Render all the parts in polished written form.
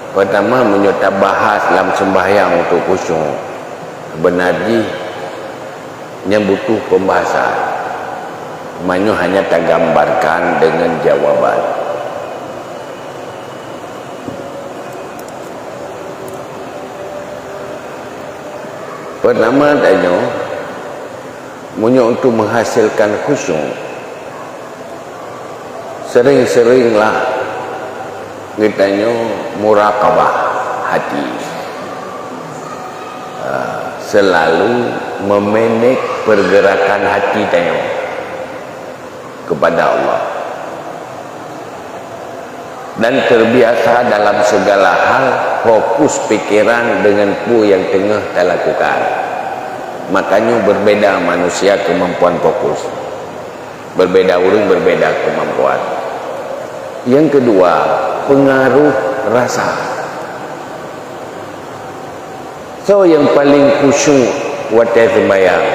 Pertama menyerta bahas dalam sembahyang untuk khusyuk. Sebenarnya yang butuh pembahasan. Maknanya hanya tergambarkan dengan jawaban. Pertama tanya, untuk menghasilkan khusyuk, sering-seringlah kitanya muraqabah hati, selalu memanage pergerakan hati tanya kepada Allah, dan terbiasa dalam segala hal fokus pikiran dengan apa yang tengah kita lakukan. Makanya berbeda manusia kemampuan fokus, berbeda orang berbeda kemampuan. Yang kedua, pengaruh rasa. So yang paling khusyuk waktu sembahyang,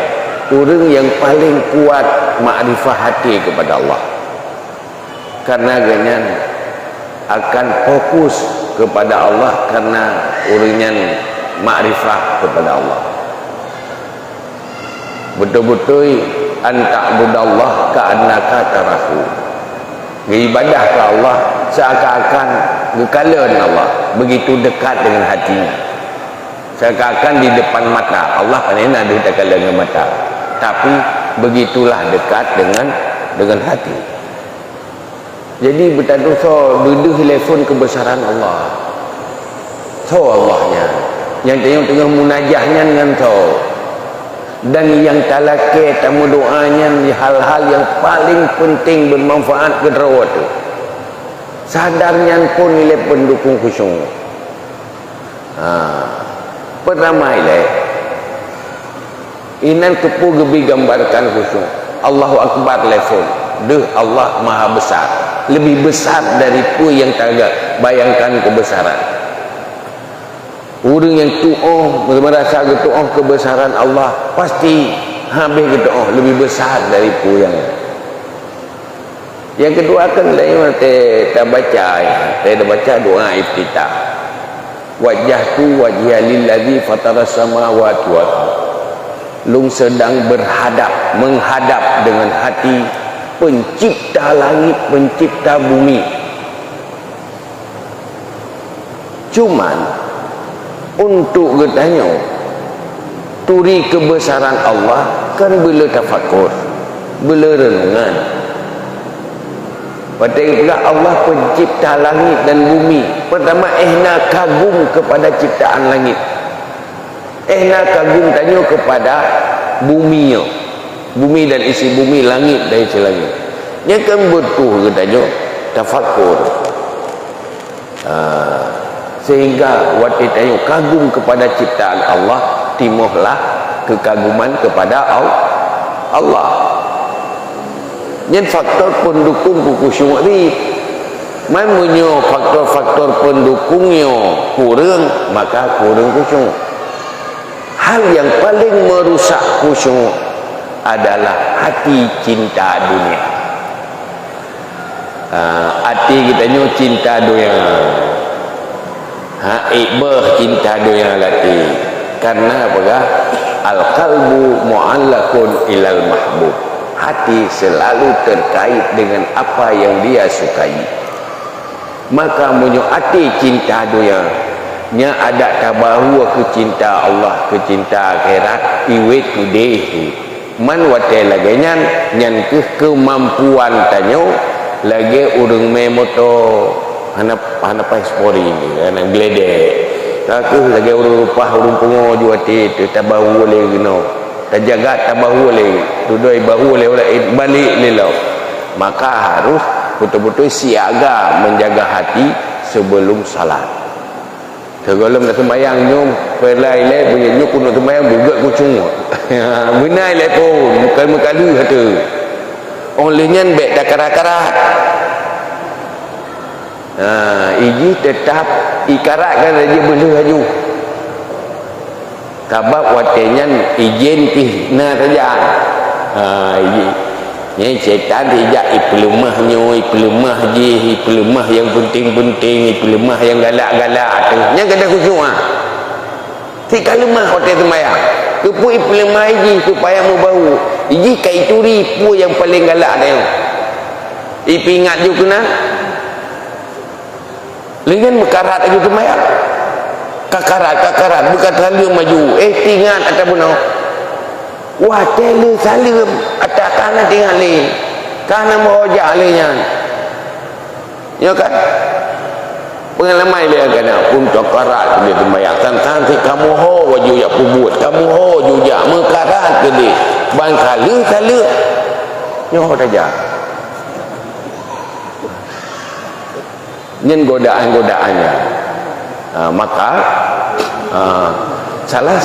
orang yang paling kuat makrifah hati kepada Allah, karena ganyan akan fokus kepada Allah, karena orangnya makrifah kepada Allah. Betul-betul anta'budallah ka'annaka tarahu, beribadah ke Allah seakan-akan gekalan Allah, begitu dekat dengan hatinya, seakan-akan di depan mata Allah. Panen ada dekat dengan mata, tapi begitulah dekat dengan hati. Jadi bertadu so duduk telefon kebesaran Allah, so Allahnya yang tengah munajahnya dengan so, dan yang talake tamu doanya hal-hal yang paling penting bermanfaat ke rawat tu. Sadarnya pun nilai pendukung khusyuk. Pertama ilaih inan kepu gebi gambarkan khusyuk. Allahu Akbar telefon. Deh, Allah Maha Besar, lebih besar dari pu yang tagak bayangkan kebesaran. Orang yang tu'oh merasa tu'oh kebesaran Allah, pasti habis tu'oh lebih besar dari pu yang kedua kan lain kita baca doa iftitah. Wajjahtu wajhiya lillazi fataras samawati wal ardh. Lung sedang menghadap dengan hati pencipta langit, pencipta bumi. Cuman untuk bertanya turi kebesaran Allah kan bila tafakur, bila renungan. Padahal pula Allah pencipta langit dan bumi. Pertama ehna kagum kepada ciptaan langit, ehna kagum tanya kepada bumi dan isi bumi, langit dan isi langit. Dia kan betul katanya tafakur. Sehingga waktu tanya kagum kepada ciptaan Allah, timuhlah kekaguman kepada Allah. Yang faktor pendukung khusyuk ni, mamunyo faktor-faktor pendukungnya kurang, maka kurang khusyuk. Hal yang paling merusak khusyuk adalah hati cinta dunia. Hati kita nyo cinta dunia, ibah cinta dunia lati. Karena apa? Al-qalbu mu'allakun ilal mahbub. Hati selalu terkait dengan apa yang dia sukai. Maka munyo hati cinta dunia nya ada tabahu ke cinta Allah, ke cinta akhirat, iwet tudeh man wate lagenyan nyan ke kemampuan tanyo lagi urang memoto hanap ekspori ni anak gledek aku lagi urang rupah urang pungo juati tu tabahu le gino tajaga tabahu le tudoi bahu le balik lelo. Maka harus betul-betul siaga menjaga hati sebelum salat. Kalau nak sembahyang nyum pelai le punya nyuk nak sembahyang bugat kucung. Benai le pun muka-muka lu hatu. Olehnya bek dak karat-karat. Iji tetap ikarat kan dia belu haju. Kabab watenya izin pi na saja. Iji Ni syaitan dijak ipelemahnya, ipelemah je, ipelemah yang penting-penting, ipelemah yang galak-galak tu. Yang kena khusyuk ah. Si kalemah hotel sembahyang. Kepu ipelemah je supaya mu bau. Iji kai turi pu yang paling galak dia. Ipi ingat ju kena. Lengan mekarat lagi sembahyang. Kakarat bukan terlalu maju. Ingat ataupun wah tele salim atak kana tinggal ni kana merojak linya ya kan pengalaman dia kena pun cakarat dia sembahyang tanti kamu ho waju ya pubut kamu ho juga mekarat ke dia bang kali nyoh saja nyen godaan-godaannya maka salah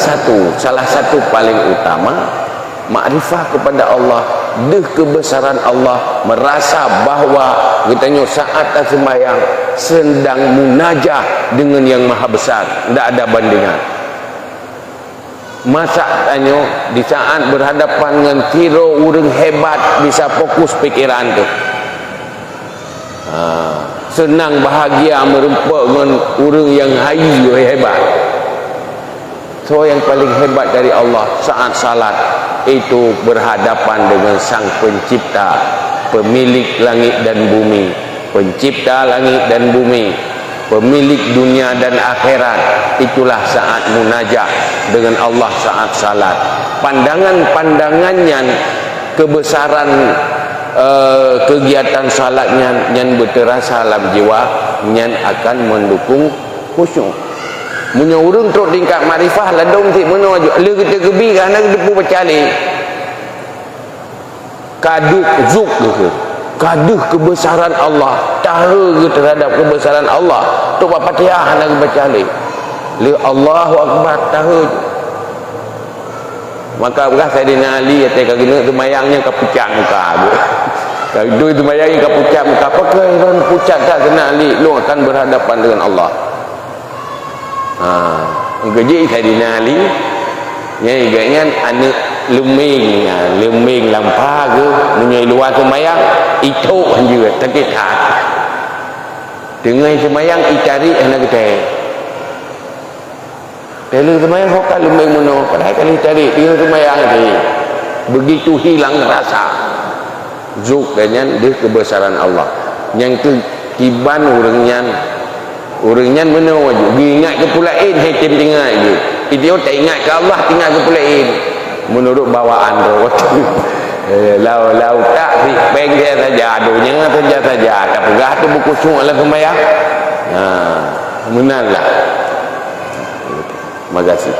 satu paling utama makrifah kepada Allah, deh kebesaran Allah, merasa bahawa katanya saat sembahyang sedang munajah dengan yang maha besar, tidak ada bandingan. Masa tanya di saat berhadapan dengan kira orang hebat bisa fokus pikiran tu. Senang bahagia merempak dengan orang yang hayu hebat. So yang paling hebat dari Allah saat salat itu berhadapan dengan Sang Pencipta, pemilik langit dan bumi, pencipta langit dan bumi, pemilik dunia dan akhirat. Itulah saat munajat dengan Allah saat salat. Pandangan-pandangannya kebesaran kegiatan salatnya yang berterasa dalam jiwa yang akan mendukung khusyuk. Punya urang teruk tingkat makrifah ladong tik mana aja le kita gebi kerana depu pecali kaduk zuk ke kaduh kebesaran Allah tahu terhadap kebesaran Allah tu bapak Fatihah nak pecali le Allahu akbar tahu maka beras Saidina Ali kata kena semayangnya ke pucat muka kalau itu semayangnya ke pucat muka apa ke pucat tak kena Ali lu akan berhadapan dengan Allah. Gaji Saidina Ali nya iganya anak leming lampah ke punya luar semayang itu juga tapi tak dengan semayang itari anak kita kalau semayang hokal leming mana padahal kalau itari dia semayang tadi begitu hilang rasa zuk dengan dia kebesaran Allah yang tu tiban orangnya mana wajib ingat ke pulain hakim tinggal je dia tak ingat ke Allah tinggal ke pulain menurut bawaan tu lau tak si peng dia saja aduhnya saja tak pegah tu buku sung ala sembahyang menang lah. Terima kasih.